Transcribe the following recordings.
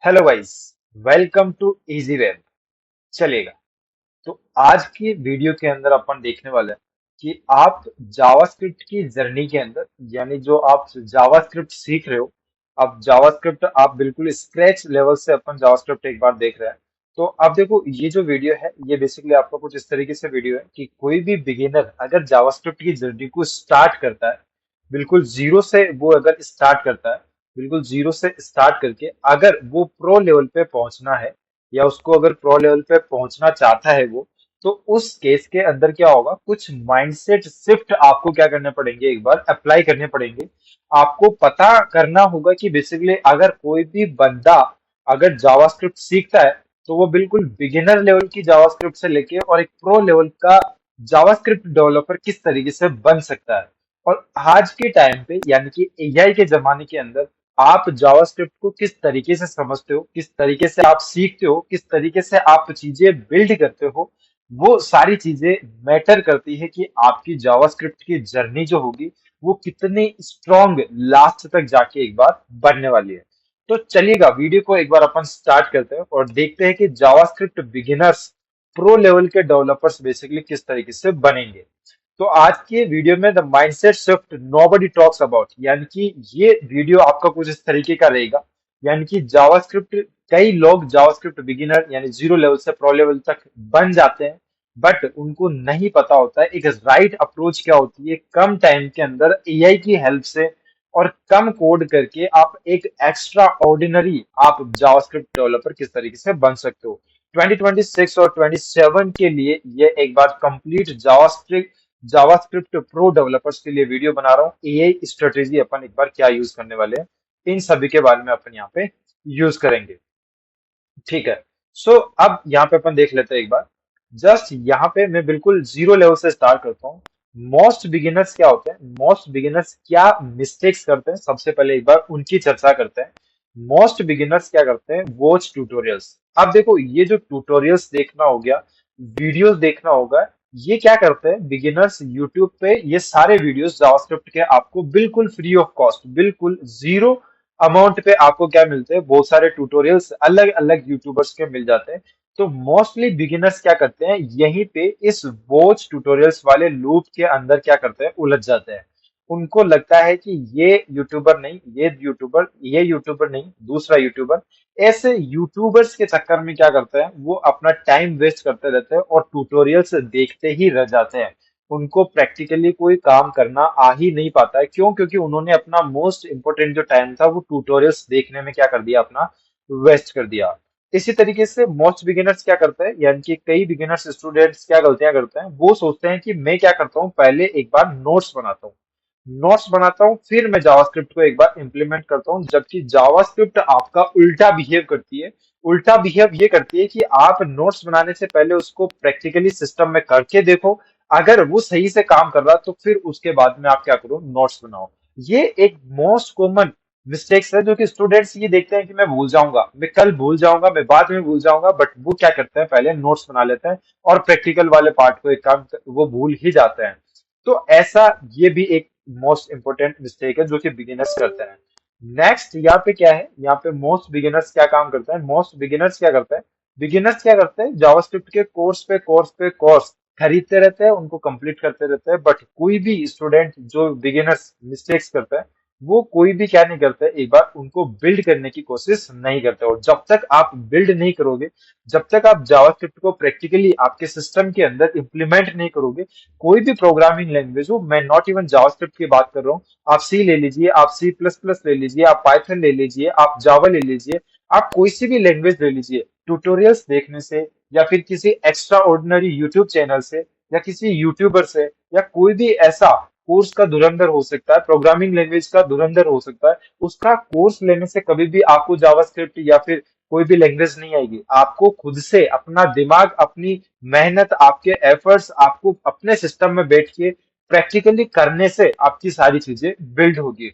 Hello guys. Welcome to easy web. चलेगा। तो आज की वीडियो के अंदर अपन देखने वाले हैं कि आप जावास्क्रिप्ट की जर्नी के अंदर, यानी जो आप जावास्क्रिप्ट सीख रहे हो, अब जावास्क्रिप्ट आप बिल्कुल स्क्रैच लेवल से अपन जावास्क्रिप्ट एक बार देख रहे हैं। तो अब देखो, ये जो वीडियो है ये बेसिकली आपका कुछ इस तरीके से वीडियो है कि कोई भी बिगिनर अगर जावास्क्रिप्ट की जर्नी को स्टार्ट करता है, बिल्कुल जीरो से वो अगर स्टार्ट करता है, बिल्कुल जीरो से स्टार्ट करके अगर वो प्रो लेवल पे पहुंचना है, या उसको अगर प्रो लेवल पे पहुंचना चाहता है वो, तो उस केस के अंदर क्या होगा, कुछ माइंडसेट शिफ्ट आपको क्या करने पड़ेंगे, एक बार अप्लाई करने पड़ेंगे। आपको पता करना होगा कि बेसिकली अगर कोई भी बंदा अगर जावास्क्रिप्ट सीखता है, तो वो बिल्कुल बिगिनर लेवल की जावास्क्रिप्ट से लेके और एक प्रो लेवल का जावास्क्रिप्ट डेवलपर किस तरीके से बन सकता है। और आज के टाइम पे, यानी कि एआई के जमाने के अंदर, आप जावास्क्रिप्ट को किस तरीके से समझते हो, किस तरीके से आप सीखते हो, किस तरीके से आप चीजें बिल्ड करते हो, वो सारी चीजें मैटर करती है कि आपकी जावास्क्रिप्ट की जर्नी जो होगी वो कितनी स्ट्रॉन्ग लास्ट तक जाके एक बार बनने वाली है। तो चलिएगा, वीडियो को एक बार अपन स्टार्ट करते हैं और देखते हैं कि जावास्क्रिप्ट बिगिनर्स प्रो लेवल के डेवलपर्स बेसिकली किस तरीके से बनेंगे। तो आज की वीडियो में the mindset shift nobody talks about, यानी कि ये वीडियो आपका कुछ इस तरीके का रहेगा। यानी कि जावास्क्रिप्ट, कई लोग जावास्क्रिप्ट बिगिनर यानी जीरो लेवल से प्रो लेवल तक बन जाते हैं, बट उनको नहीं पता होता है एक राइट अप्रोच क्या होती है, कम टाइम के अंदर एआई की हेल्प से और कम कोड करके आप एक एक्स्ट्रा ऑर्डिनरी आप जावास्क्रिप्ट डेवलपर किस तरीके से बन सकते हो। 2026 और 27 के लिए ये एक बार कंप्लीट जावास्क्रिप्ट प्रो डेवलपर्स के लिए वीडियो बना रहा हूँ। एआई स्ट्रेटेजी अपन एक बार क्या यूज करने वाले हैं, इन सभी के बारे में अपन यहाँ पे यूज करेंगे। ठीक है। सो अब यहाँ पे अपन देख लेते हैं एक बार। जस्ट यहाँ पे मैं बिल्कुल जीरो लेवल से स्टार्ट करता हूँ। मोस्ट बिगिनर्स क्या होते हैं, मोस्ट बिगिनर्स क्या मिस्टेक्स करते हैं, सबसे पहले एक बार उनकी चर्चा करते हैं। मोस्ट बिगिनर्स क्या करते हैं, वॉच ट्यूटोरियल्स। अब देखो, ये जो ट्यूटोरियल्स देखना हो गया, वीडियोस देखना होगा, ये क्या करते हैं बिगिनर्स यूट्यूब पे, ये सारे वीडियोस जावास्क्रिप्ट के आपको बिल्कुल फ्री ऑफ कॉस्ट, बिल्कुल जीरो अमाउंट पे आपको क्या मिलते हैं, बहुत सारे ट्यूटोरियल्स अलग अलग यूट्यूबर्स के मिल जाते हैं। तो मोस्टली बिगिनर्स क्या करते हैं, यहीं पे इस वॉच ट्यूटोरियल्स वाले लूप के अंदर क्या करते हैं, उलझ जाते हैं। उनको लगता है कि ये यूट्यूबर नहीं, ये यूट्यूबर नहीं, दूसरा यूट्यूबर। ऐसे यूट्यूबर्स के चक्कर में क्या करते हैं, वो अपना टाइम वेस्ट करते रहते हैं और ट्यूटोरियल्स देखते ही रह जाते हैं। उनको प्रैक्टिकली कोई काम करना आ ही नहीं पाता है। क्यों? क्योंकि उन्होंने अपना मोस्ट इंपोर्टेंट जो टाइम था वो ट्यूटोरियल्स देखने में क्या कर दिया, अपना वेस्ट कर दिया। इसी तरीके से मोस्ट बिगिनर्स क्या करते हैं, यानी कि कई बिगिनर्स स्टूडेंट्स क्या गलतियां करते हैं, वो सोचते हैं कि मैं क्या करता हूँ, पहले एक बार नोट्स बनाता हूँ, फिर मैं जावास्क्रिप्ट को एक बार इंप्लीमेंट करता हूँ। जबकि जावास्क्रिप्ट आपका उल्टा बिहेव करती है। उल्टा बिहेव ये करती है कि आप नोट्स बनाने से पहले उसको प्रैक्टिकली सिस्टम में करके देखो। अगर वो सही से काम कर रहा तो फिर उसके बाद में आप क्या करो, नोट्स बनाओ। ये एक मोस्ट कॉमन मिस्टेक्स है जो कि स्टूडेंट्स ये देखते हैं कि मैं भूल जाऊंगा, मैं कल भूल जाऊंगा, मैं बाद में भूल जाऊंगा, बट वो क्या करते हैं, पहले नोट्स बना लेते हैं और प्रैक्टिकल वाले पार्ट को एक काम वो भूल ही जाते हैं। तो ऐसा ये भी एक मोस्ट इंपोर्टेंट मिस्टेक है जो कि बिगिनर्स करते हैं। नेक्स्ट यहाँ पे क्या है, यहाँ पे मोस्ट बिगिनर्स क्या काम करते हैं, मोस्ट बिगिनर्स क्या करते हैं, बिगिनर्स क्या करते हैं, जावास्क्रिप्ट के कोर्स खरीदते रहते हैं, उनको कंप्लीट करते रहते हैं। बट कोई भी स्टूडेंट जो बिगिनर्स मिस्टेक्स करता है, वो कोई भी क्या नहीं करता है, एक बार उनको बिल्ड करने की कोशिश नहीं करते। और जब तक आप बिल्ड नहीं करोगे, जब तक आप जावास्क्रिप्ट को प्रैक्टिकली आपके सिस्टम के अंदर इंप्लीमेंट नहीं करोगे, कोई भी प्रोग्रामिंग लैंग्वेज हो, मैं नॉट इवन जावास्क्रिप्ट की बात कर रहा हूँ, आप सी ले लीजिए, आप सी प्लस प्लस ले लीजिए, आप पाइथन ले लीजिए, आप जावा ले लीजिए, आप कोई सी भी लैंग्वेज ले लीजिए, ट्यूटोरियल्स देखने से या फिर किसी एक्स्ट्रा ऑर्डिनरी यूट्यूब चैनल से या किसी यूट्यूबर से या कोई भी ऐसा कोर्स का धुरंधर हो सकता है, प्रोग्रामिंग लैंग्वेज का धुरंधर हो सकता है, उसका कोर्स लेने से कभी भी आपको जावास्क्रिप्ट या फिर कोई भी लैंग्वेज नहीं आएगी। आपको खुद से अपना दिमाग, अपनी मेहनत, आपके एफर्ट्स, आपको अपने सिस्टम में बैठ के प्रैक्टिकली करने से आपकी सारी चीजें बिल्ड होगी।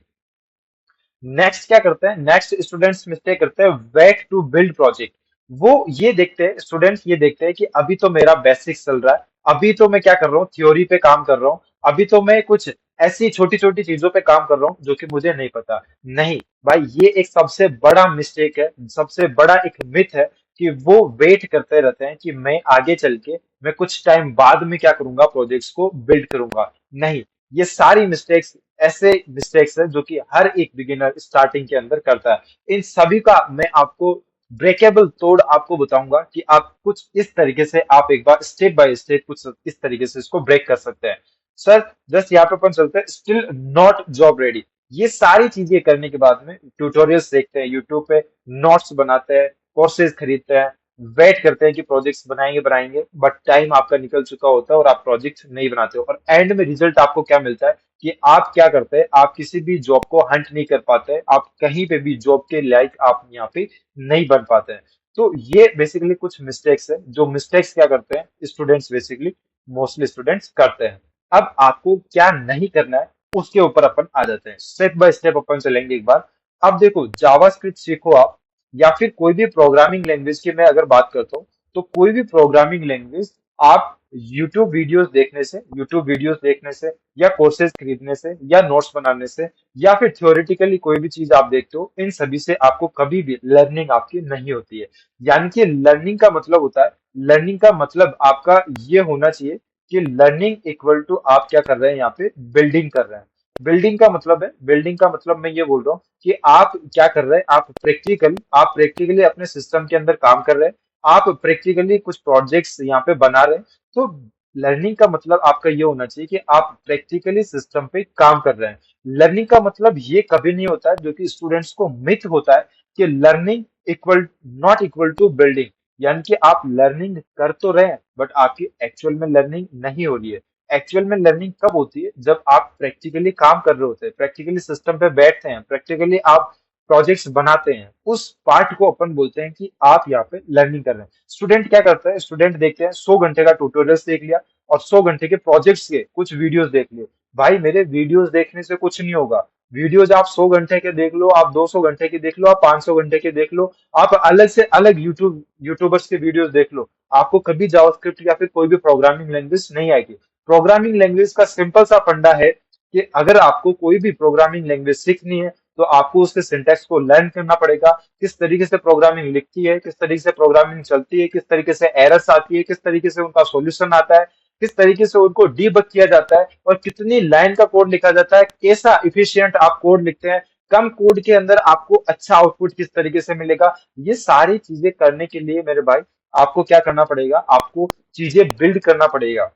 नेक्स्ट क्या करते हैं, नेक्स्ट स्टूडेंट्स मिस्टेक करते हैं, वेट टू बिल्ड प्रोजेक्ट। वो ये देखते हैं, स्टूडेंट्स ये देखते हैं कि अभी तो मेरा बेसिक्स चल रहा है, अभी तो मैं क्या कर रहा हूँ, थ्योरी पे काम कर रहा हूँ, अभी तो मैं कुछ ऐसी छोटी छोटी चीजों पे काम कर रहा हूँ जो कि मुझे नहीं पता। नहीं भाई, ये एक सबसे बड़ा मिस्टेक है, सबसे बड़ा एक मिथ है कि वो वेट करते रहते हैं कि मैं आगे चल के मैं कुछ टाइम बाद में क्या करूंगा, प्रोजेक्ट्स को बिल्ड करूंगा। नहीं, ये सारी मिस्टेक्स ऐसे मिस्टेक्स है जो कि हर एक बिगिनर स्टार्टिंग के अंदर करता है। इन सभी का मैं आपको ब्रेकेबल तोड़ आपको बताऊंगा कि आप कुछ इस तरीके से, आप एक बार स्टेप बाय स्टेप कुछ इस तरीके से इसको ब्रेक कर सकते हैं। सर जस्ट यहाँ पे अपन चलते हैं, स्टिल नॉट जॉब रेडी। ये सारी चीजें करने के बाद में ट्यूटोरियल्स देखते हैं यूट्यूब पे, नोट्स बनाते हैं, कोर्सेज खरीदते हैं, वेट करते हैं कि प्रोजेक्ट्स बनाएंगे बनाएंगे, बट टाइम आपका निकल चुका होता है और आप प्रोजेक्ट नहीं बनाते हो, और एंड में रिजल्ट आपको क्या मिलता है कि आप क्या करते हैं, आप किसी भी जॉब को हंट नहीं कर पाते, आप कहीं पे भी जॉब के लायक आप यहाँ पे नहीं बन पाते हैं। तो ये बेसिकली कुछ मिस्टेक्स है, जो मिस्टेक्स क्या करते हैं स्टूडेंट्स, बेसिकली मोस्टली स्टूडेंट्स करते हैं। अब आपको क्या नहीं करना है उसके ऊपर अपन आ जाते हैं, स्टेप बाय स्टेप अपन चलेंगे एक बार। अब देखो, जावास्क्रिप्ट सीखो आप, या फिर कोई भी प्रोग्रामिंग लैंग्वेज की मैं अगर बात करता हूँ, तो कोई भी प्रोग्रामिंग लैंग्वेज आप यूट्यूब वीडियोस देखने से, या कोर्सेज खरीदने से, या नोट्स बनाने से, या फिर थ्योरेटिकली कोई भी चीज आप देखते हो, इन सभी से आपको कभी भी लर्निंग आपकी नहीं होती है। यानी कि लर्निंग का मतलब होता है, लर्निंग का मतलब आपका ये होना चाहिए कि लर्निंग इक्वल टू आप क्या कर रहे हैं, यहाँ पे बिल्डिंग कर रहे हैं। बिल्डिंग का मतलब मैं ये बोल रहा हूँ कि आप क्या कर रहे हैं, आप प्रैक्टिकली अपने सिस्टम के अंदर काम कर रहे हैं, आप प्रैक्टिकली कुछ प्रोजेक्ट्स यहाँ पे बना रहे हैं। तो लर्निंग का मतलब आपका ये होना चाहिए कि आप प्रैक्टिकली सिस्टम पे काम कर रहे हैं। लर्निंग का मतलब ये कभी नहीं होता है, जो कि स्टूडेंट्स को मिथ होता है कि learning equal not equal to building. यानी कि आप लर्निंग कर तो रहे हैं बट आपकी एक्चुअल में लर्निंग नहीं हो रही है। एक्चुअल में लर्निंग कब होती है, जब आप प्रैक्टिकली काम कर रहे होते हैं, प्रैक्टिकली सिस्टम पे बैठते हैं, प्रैक्टिकली आप प्रोजेक्ट्स बनाते हैं, उस पार्ट को अपन बोलते हैं कि आप यहाँ पे लर्निंग कर रहे हैं। स्टूडेंट क्या करता है, स्टूडेंट देखते हैं 100 घंटे का ट्यूटोरियल्स देख लिया और 100 घंटे के प्रोजेक्ट्स के कुछ वीडियोस देख लिए। भाई मेरे वीडियोस देखने से कुछ नहीं होगा। वीडियोज आप 100 घंटे के देख लो, आप 200 घंटे के देख लो, आप 500 घंटे के देख लो, आप अलग से अलग यूट्यूबर्स के वीडियोस देख लो, आपको कभी जावास्क्रिप्ट या फिर कोई भी प्रोग्रामिंग लैंग्वेज नहीं आएगी। प्रोग्रामिंग लैंग्वेज का सिंपल सा फंडा है कि अगर आपको कोई भी प्रोग्रामिंग लैंग्वेज सीखनी है, तो आपको उसके सिंटैक्स को लर्न करना पड़ेगा, किस तरीके से प्रोग्रामिंग लिखती है, किस तरीके से प्रोग्रामिंग चलती है, किस तरीके से एरर्स आती है, किस तरीके से उनका सॉल्यूशन आता है, किस तरीके से उनको डीबग किया जाता है, और कितनी लाइन का कोड लिखा जाता है, कैसा इफिशिएंट आप कोड लिखते हैं, कम कोड के अंदर आपको अच्छा आउटपुट किस तरीके से मिलेगा। ये सारी चीजें करने के लिए मेरे भाई आपको क्या करना पड़ेगा, आपको चीजें बिल्ड करना पड़ेगा,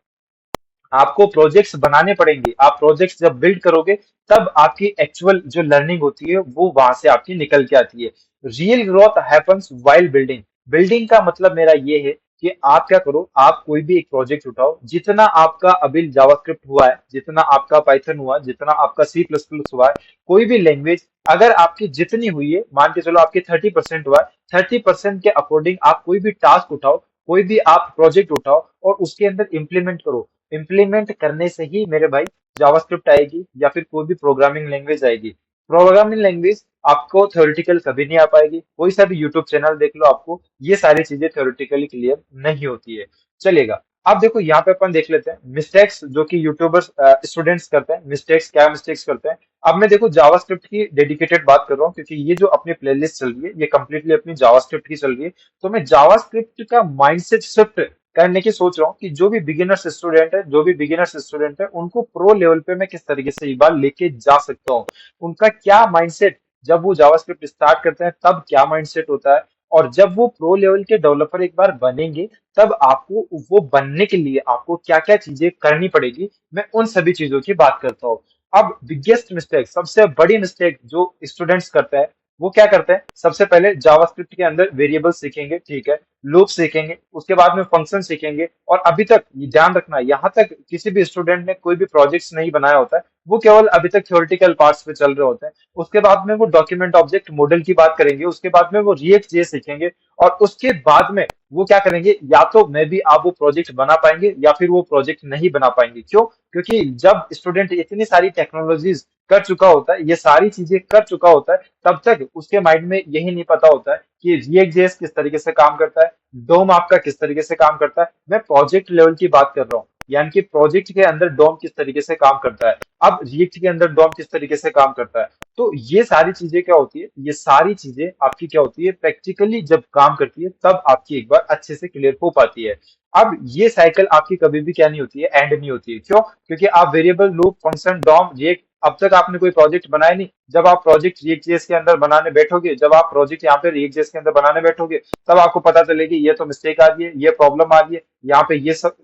आपको प्रोजेक्ट्स बनाने पड़ेंगे। आप प्रोजेक्ट्स जब बिल्ड करोगे, तब आपकी एक्चुअल जो लर्निंग होती है वो वहां से आपकी निकल के आती है। Real growth happens while building. Building का मतलब मेरा ये है कि आप क्या करो, आप कोई भी एक प्रोजेक्ट उठाओ, जितना आपका अभी जावास्क्रिप्ट हुआ है, जितना आपका पाइथन हुआ, जितना आपका सी प्लस प्लस हुआ है, कोई भी लैंग्वेज अगर आपकी जितनी हुई है, मान के चलो आपकी 30% हुआ है, 30% के अकॉर्डिंग आप कोई भी टास्क उठाओ, कोई भी आप प्रोजेक्ट उठाओ और उसके अंदर इम्प्लीमेंट करो। इम्प्लीमेंट करने से ही मेरे भाई जावास्क्रिप्ट आएगी या फिर कोई भी प्रोग्रामिंग लैंग्वेज आएगी। प्रोग्रामिंग लैंग्वेज आपको थ्योरेटिकल कभी नहीं आ पाएगी, कोई सा भी यूट्यूब चैनल देख लो, आपको ये सारी चीजें थ्योरेटिकली क्लियर नहीं होती है। चलेगा, अब देखो यहाँ पे अपन देख लेते हैं मिस्टेक्स जो कि यूट्यूबर्स स्टूडेंट्स करते हैं। मिस्टेक्स क्या मिस्टेक्स करते हैं, अब मैं देखो जावास्क्रिप्ट की डेडिकेटेड बात कर रहा हूँ, क्योंकि ये जो अपनी प्लेलिस्ट चल रही है ये कंप्लीटली अपनी जावास्क्रिप्ट की चल रही है। तो मैं जावास्क्रिप्ट का माइंडसेट शिफ्ट करने की सोच रहा हूँ कि जो भी बिगिनर्स स्टूडेंट है उनको प्रो लेवल पे मैं किस तरीके से एक बार लेके जा सकता हूँ। उनका क्या माइंडसेट, जब वो जावास्क्रिप्ट स्टार्ट करते हैं तब क्या माइंडसेट होता है, और जब वो प्रो लेवल के डेवलपर एक बार बनेंगे, तब आपको वो बनने के लिए आपको क्या क्या चीजें करनी पड़ेगी, मैं उन सभी चीजों की बात करता हूँ। अब बिगेस्ट मिस्टेक, सबसे बड़ी मिस्टेक जो स्टूडेंट्स करते हैं, वो क्या करते हैं, सबसे पहले जावास्क्रिप्ट के अंदर वेरिएबल सीखेंगे, ठीक है, लूप सीखेंगे, उसके बाद में फंक्शन सीखेंगे, और अभी तक ये ध्यान रखना, यहाँ तक किसी भी स्टूडेंट ने कोई भी प्रोजेक्ट्स नहीं बनाया होता है, वो केवल अभी तक थ्योरेटिकल पार्ट्स पे चल रहे होते हैं। उसके बाद में वो डॉक्यूमेंट ऑब्जेक्ट मॉडल की बात करेंगे, उसके बाद में वो रिएक्ट जे सीखेंगे, और उसके बाद में वो क्या करेंगे, या तो मे भी आप वो प्रोजेक्ट बना पाएंगे या फिर वो प्रोजेक्ट नहीं बना पाएंगे। क्यों? क्योंकि जब स्टूडेंट इतनी सारी टेक्नोलॉजीज कर चुका होता है, ये सारी चीजें कर चुका होता है, तब तक उसके माइंड में यही नहीं पता होता है कि रिएक्ट जेएस किस तरीके से काम करता है, डोम आपका किस तरीके से काम करता है। मैं प्रोजेक्ट लेवल की बात कर रहा हूँ। यानी कि प्रोजेक्ट के अंदर डॉम किस तरीके से काम करता है, अब रिएक्ट के अंदर डॉम किस तरीके से काम करता है। तो ये सारी चीजें क्या होती है, ये सारी चीजें आपकी क्या होती है, प्रैक्टिकली जब काम करती है तब आपकी एक बार अच्छे से क्लियर हो पाती है। अब ये साइकिल आपकी कभी भी क्या नहीं होती है, एंड नहीं होती है। क्यों? क्योंकि आप variable, loop, function, DOM, react, अब तक आपने कोई प्रोजेक्ट बनाया नहीं। जब आप प्रोजेक्ट रिएक्ट जेएस के अंदर बनाने बैठोगे, जब आप प्रोजेक्ट यहाँ पे रिएक्ट जेएस के अंदर बनाने बैठोगे, तब आपको पता चलेगी ये तो मिस्टेक आ रही है, ये प्रॉब्लम आ रही है, यहाँ पे ये सब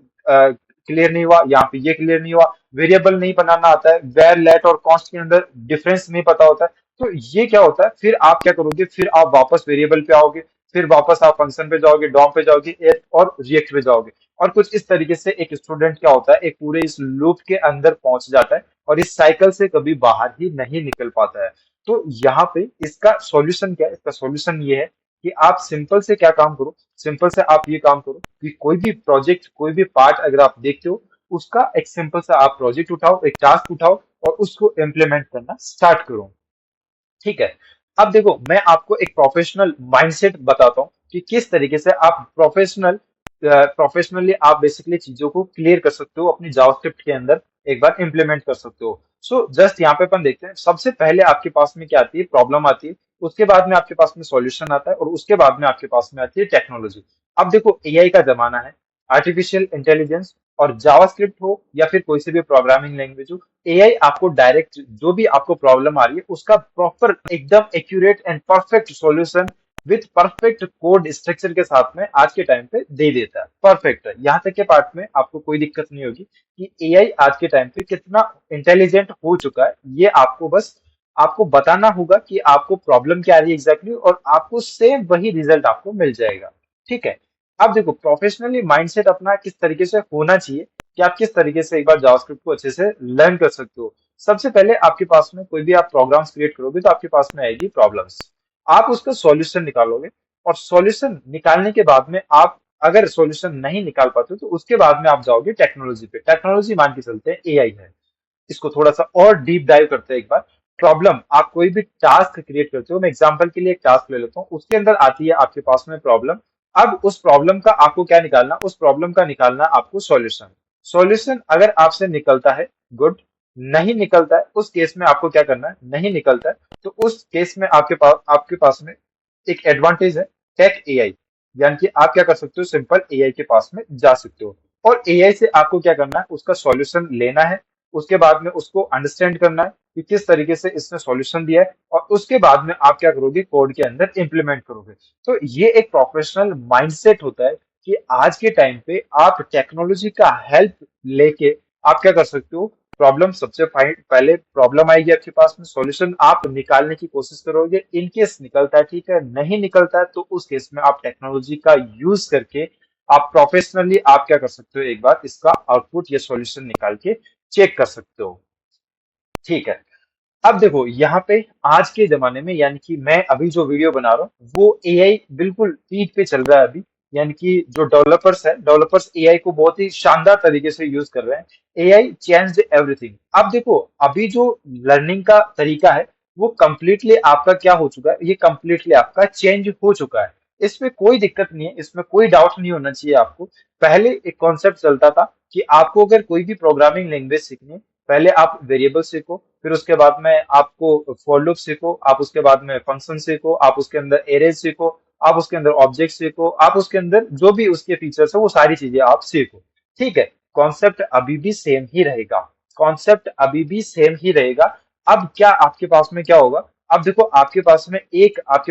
क्लियर नहीं हुआ, यहाँ पे ये क्लियर नहीं हुआ। वेरिएबल नहीं बनाना आता है, वेर, लेट और कॉन्स्ट के अंदर डिफरेंस नहीं पता होता है। तो ये क्या होता है, फिर आप क्या करोगे, फिर आप वापस वेरिएबल पे आओगे, फिर वापस आप फंक्शन पे जाओगे, डॉम पे जाओगे, एफ और रिएक्ट पे जाओगे। और कुछ इस तरीके से एक स्टूडेंट क्या होता है, एक पूरे इस लूप के अंदर पहुंच जाता है और इस साइकिल से कभी बाहर ही नहीं निकल पाता है। तो यहाँ पे इसका सॉल्यूशन क्या है, इसका सॉल्यूशन ये है कि आप सिंपल से क्या काम करो, सिंपल से आप ये काम करो कि कोई भी प्रोजेक्ट, कोई भी पार्ट अगर आप देखते हो, उसका एक सिंपल सा आप प्रोजेक्ट उठाओ, एक टास्क उठाओ और उसको इम्प्लीमेंट करना स्टार्ट करो। ठीक है। अब देखो, मैं आपको एक प्रोफेशनल माइंडसेट बताता हूँ कि किस तरीके से आप प्रोफेशनली आप बेसिकली चीजों को क्लियर कर सकते हो, अपनी जावास्क्रिप्ट के अंदर एक बार इंप्लीमेंट कर सकते हो। सो जस्ट यहाँ पे अपन देखते हैं, सबसे पहले आपके पास में क्या आती है, प्रॉब्लम आती है, उसके बाद में आपके पास में सॉल्यूशन आता है और उसके बाद में आपके पास में आती है टेक्नोलॉजी। अब देखो, एआई का जमाना है, आर्टिफिशियल इंटेलिजेंस, और जावास्क्रिप्ट हो या फिर कोई सी भी प्रोग्रामिंग लैंग्वेज हो, एआई आपको डायरेक्ट जो भी आपको प्रॉब्लम आ रही है उसका प्रॉपर एकदम accurate and perfect solution with perfect code structure के साथ में आज के टाइम पे दे देता है। परफेक्ट है, यहाँ तक के पार्ट में आपको कोई दिक्कत नहीं होगी कि एआई आज के टाइम पे कितना इंटेलिजेंट हो चुका है। ये आपको बस आपको बताना होगा कि आपको प्रॉब्लम क्या आ रही है एग्जैक्टली, और आपको सेम वही रिजल्ट आपको मिल जाएगा। ठीक है। अब देखो, प्रोफेशनली माइंडसेट अपना किस तरीके से होना चाहिए कि आप किस तरीके से एक बार जावास्क्रिप्ट को अच्छे से लर्न कर सकते हो। सबसे पहले आपके पास में कोई भी आप प्रोग्राम्स क्रिएट करोगे तो आपके पास में आएगी प्रॉब्लम्स, आप उसका सॉल्यूशन निकालोगे, और सॉल्यूशन निकालने के बाद में आप अगर सॉल्यूशन नहीं निकाल पाते तो उसके बाद में आप जाओगे टेक्नोलॉजी पे। टेक्नोलॉजी मान के चलते हैं एआई है। इसको थोड़ा सा और डीप डाइव करते हैं एक बार। प्रॉब्लम, आप कोई भी टास्क क्रिएट करते हो, मैं एग्जांपल के लिए एक टास्क ले लेता हूँ, उसके अंदर आती है आपके पास में प्रॉब्लम। अब उस प्रॉब्लम का आपको क्या निकालना, उस प्रॉब्लम का निकालना आपको सॉल्यूशन। सॉल्यूशन अगर आपसे निकलता है, गुड। नहीं निकलता है, उस केस में आपको क्या करना है, नहीं निकलता है तो उस केस में आपके पास में एक एडवांटेज है, टेक एआई। यानी कि आप क्या कर सकते हो, सिंपल एआई के पास में जा सकते हो और एआई से आपको क्या करना है, उसका सॉल्यूशन लेना है, उसके बाद में उसको अंडरस्टैंड करना है कि किस तरीके से इसने सॉल्यूशन दिया है, और उसके बाद में आप क्या करोगे, कोड के अंदर इंप्लीमेंट करोगे। तो ये एक प्रोफेशनल माइंडसेट होता है कि आज के टाइम पे आप टेक्नोलॉजी का हेल्प लेके आप क्या कर सकते हो, प्रॉब्लम सबसे पहले प्रॉब्लम आएगी आपके पास में, सॉल्यूशन आप निकालने की कोशिश करोगे, इन केस निकलता है ठीक है, नहीं निकलता है तो उस केस में आप टेक्नोलॉजी का यूज करके आप प्रोफेशनली आप क्या कर सकते हो, एक बार इसका आउटपुट या सॉल्यूशन निकाल के चेक कर सकते हो। ठीक है। अब देखो, यहाँ पे आज के जमाने में, यानी कि मैं अभी जो वीडियो बना रहा हूँ वो एआई बिल्कुल पीक पे चल रहा है अभी। यानी कि जो डेवलपर्स है, डेवलपर्स एआई को बहुत ही शानदार तरीके से यूज कर रहे हैं। AI changed everything. अब देखो, अभी जो लर्निंग का तरीका है वो कंप्लीटली आपका क्या हो चुका है, ये कंप्लीटली आपका चेंज हो चुका है। इसमें कोई दिक्कत नहीं है, इसमें कोई डाउट नहीं होना चाहिए आपको। पहले एक कॉन्सेप्ट चलता था कि आपको अगर कोई भी प्रोग्रामिंग लैंग्वेज सीखनी है, पहले आप वेरिएबल सीखो, फिर उसके बाद में आपको फॉर लूप सीखो, आप उसके बाद में फंक्शन सीखो, आप उसके अंदर एरेज सीखो, आप उसके अंदर ऑब्जेक्ट सीखो, आप उसके अंदर जो भी उसके फीचर्स है वो सारी चीजें आप सीखो। ठीक है। कॉन्सेप्ट अभी भी सेम ही रहेगा, कॉन्सेप्ट अभी भी सेम ही रहेगा। अब क्या आपके पास में क्या होगा, अब देखो, आपके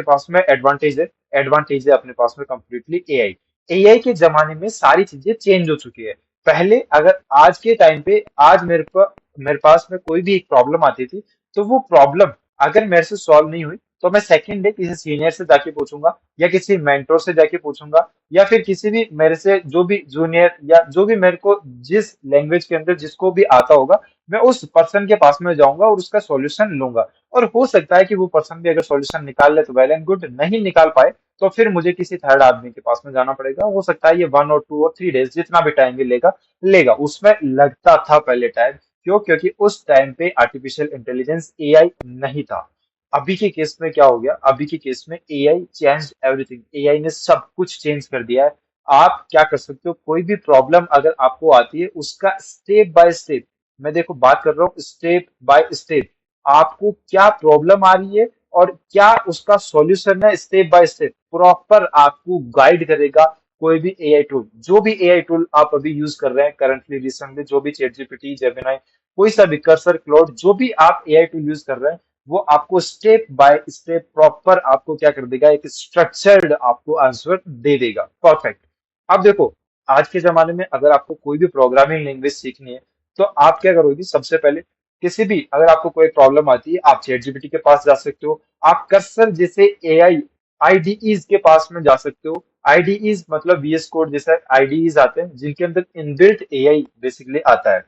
पास में एडवांटेज है, एडवांटेज है अपने पास में कंप्लीटली एआई। एआई के जमाने में सारी चीजें चेंज हो चुकी है। पहले अगर आज के टाइम पे, आज मेरे पास में कोई भी एक प्रॉब्लम आती थी, तो वो प्रॉब्लम अगर मेरे से सॉल्व नहीं हुई तो मैं सेकंड डे किसी सीनियर से जाके पूछूंगा, या किसी मेंटोर से जाके पूछूंगा, या फिर किसी भी मेरे से जो भी जूनियर, या जो भी मेरे को जिस लैंग्वेज के अंदर जिसको भी आता होगा, मैं उस पर्सन के पास में जाऊंगा और उसका सॉल्यूशन लूंगा। और हो सकता है कि वो पर्सन भी अगर सॉल्यूशन निकाल ले तो वेल एंड गुड, नहीं निकाल पाए तो फिर मुझे किसी थर्ड आदमी के पास में जाना पड़ेगा। हो सकता है ये 1 और 2 और 3 डेज जितना भी टाइम भी लेगा, लेगा। उसमें लगता था पहले टाइम। क्यों? क्योंकि उस टाइम पे आर्टिफिशियल इंटेलिजेंस एआई नहीं था। अभी के केस में क्या हो गया, अभी के केस में एआई चेंज एवरीथिंग, एआई ने सब कुछ चेंज कर दिया है। आप क्या कर सकते हो, कोई भी प्रॉब्लम अगर आपको आती है उसका स्टेप बाय स्टेप, मैं देखो बात कर रहा हूँ स्टेप बाय स्टेप, आपको क्या प्रॉब्लम आ रही है और क्या उसका सॉल्यूशन है, स्टेप बाय स्टेप प्रॉपर आपको गाइड करेगा। कोई भी एआई टूल, जो भी एआई टूल आप अभी यूज कर रहे हैं करंटली रिसेंटली, जो भी चैट जीपीटी, जेमिनाई, कोई सा भी कर्सर, क्लाउड, जो भी आप एआई टूल यूज कर रहे हैं, वो आपको स्टेप बाय स्टेप प्रॉपर आपको क्या कर देगा, एक स्ट्रक्चर्ड आपको आंसर दे देगा, परफेक्ट। अब देखो, आज के जमाने में अगर आपको कोई भी प्रोग्रामिंग लैंग्वेज सीखनी है, तो आप क्या करोगे, सबसे पहले किसी भी, अगर आपको कोई प्रॉब्लम आती है, आप चैट जीपीटी के पास जा सकते हो, आप कर्सर जैसे एआई आईडीईज के पास में जा सकते हो। आईडीईज मतलब वीएस कोड जैसे आईडीईज आते हैं जिनके अंदर इनबिल्ट एआई बेसिकली आता है।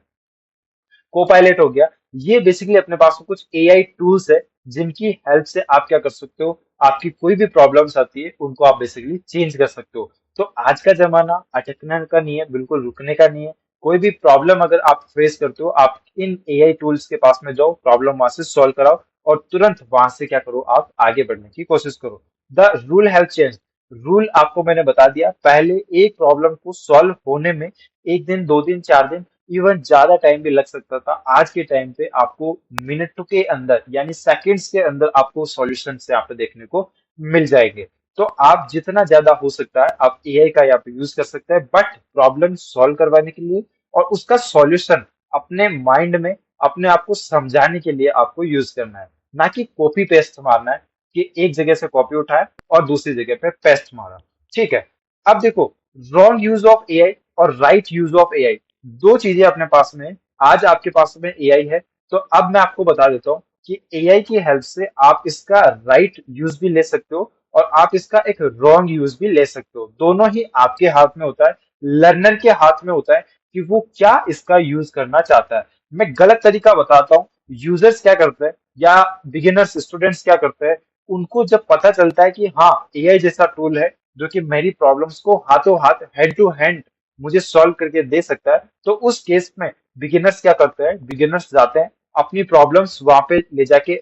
कोपायलट हो गया, ये बेसिकली अपने पास में कुछ एआई टूल्स है जिनकी हेल्प से आप क्या कर सकते हो, आपकी कोई भी प्रॉब्लम्स आती है उनको आप बेसिकली चेंज कर सकते हो। तो आज का जमाना अटकने का नहीं है, बिल्कुल रुकने का नहीं है। कोई भी प्रॉब्लम अगर आप फेस करते हो, आप इन एआई टूल्स के पास में जाओ, प्रॉब्लम वहां से सॉल्व कराओ और तुरंत वहां से क्या करो, आप आगे बढ़ने की कोशिश करो। The rule have change, rule आपको मैंने बता दिया, पहले एक प्रॉब्लम को सॉल्व होने में 1 दिन, 2 दिन, 4 दिन, इवन ज्यादा टाइम भी लग सकता था। आज के टाइम पे आपको मिनटों के अंदर यानी सेकंड्स के अंदर आपको सॉल्यूशन से आप देखने को मिल जाएंगे। तो आप जितना ज्यादा हो सकता है आप एआई का यहाँ पे यूज कर सकते हैं, बट प्रॉब्लम सॉल्व करवाने के लिए और उसका सॉल्यूशन अपने माइंड में अपने आप को समझाने के लिए आपको यूज करना है, ना कि कॉपी पेस्ट मारना है कि एक जगह से कॉपी उठाया और दूसरी जगह पे पेस्ट मारा। ठीक है। अब देखो, रॉन्ग यूज ऑफ एआई और राइट यूज ऑफ एआई, दो चीजें अपने पास में हैं। आज आपके पास में एआई है, तो अब मैं आपको बता देता हूँ कि एआई की हेल्प से आप इसका राइट यूज भी ले सकते हो और आप इसका एक रॉन्ग यूज भी ले सकते हो। दोनों ही आपके हाथ में होता है, लर्नर के हाथ में होता है कि वो क्या इसका यूज करना चाहता है। मैं गलत तरीका बताता हूँ, यूजर्स क्या करते हैं या बिगिनर्स स्टूडेंट्स क्या करते हैं, उनको जब पता चलता है कि हाँ एआई जैसा टूल है जो कि मेरी प्रॉब्लम्स को हाथों हाथ, हैंड टू हैंड मुझे सॉल्व करके दे सकता है, तो उस केस में बिगिनर्स क्या करते हैं, बिगिनर्स जाते हैं अपनी प्रॉब्लम्स वहां पे ले जाके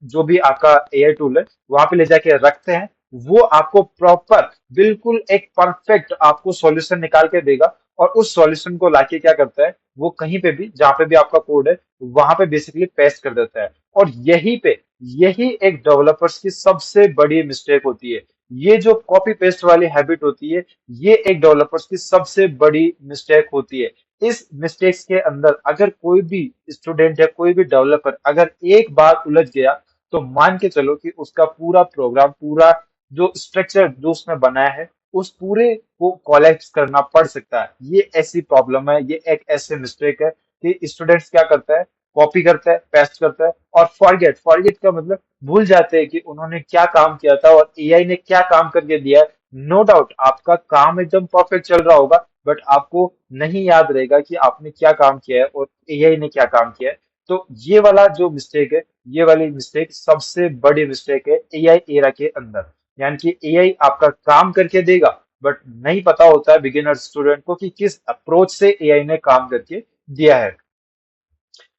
जो भी आपका एआई टूल है वहां पे ले जाके रखते हैं। वो आपको प्रॉपर बिल्कुल एक परफेक्ट आपको सॉल्यूशन निकाल के देगा और उस सॉल्यूशन को लाके क्या करता है, वो कहीं पे भी जहां पे भी आपका कोड है वहां पे बेसिकली पेस्ट कर देता है। और यही एक डेवलपर्स की सबसे बड़ी मिस्टेक होती है। ये जो कॉपी पेस्ट वाली हैबिट होती है, ये एक डेवलपर्स की सबसे बड़ी मिस्टेक होती है। इस मिस्टेक्स के अंदर अगर कोई भी स्टूडेंट या कोई भी डेवलपर अगर एक बार उलझ गया, तो मान के चलो कि उसका पूरा प्रोग्राम, पूरा जो स्ट्रक्चर जो उसने बनाया है, उस पूरे को कोलैप्स करना पड़ सकता है। ये ऐसी प्रॉब्लम है, ये एक ऐसे मिस्टेक है कि स्टूडेंट्स क्या करता है, कॉपी करता है, पेस्ट करता है और फॉरगेट, फॉरगेट का मतलब भूल जाते हैं कि उन्होंने क्या काम किया था और एआई ने क्या काम करके दिया है। नो डाउट आपका काम एकदम परफेक्ट चल रहा होगा, बट आपको नहीं याद रहेगा कि आपने क्या काम किया है और एआई ने क्या काम किया है। तो ये वाला जो मिस्टेक है, ये वाली मिस्टेक सबसे बड़ी मिस्टेक है एआई एरा के अंदर। यानी कि एआई आपका काम करके देगा, बट नहीं पता होता है बिगिनर स्टूडेंट को कि किस अप्रोच से एआई ने काम करके दिया है।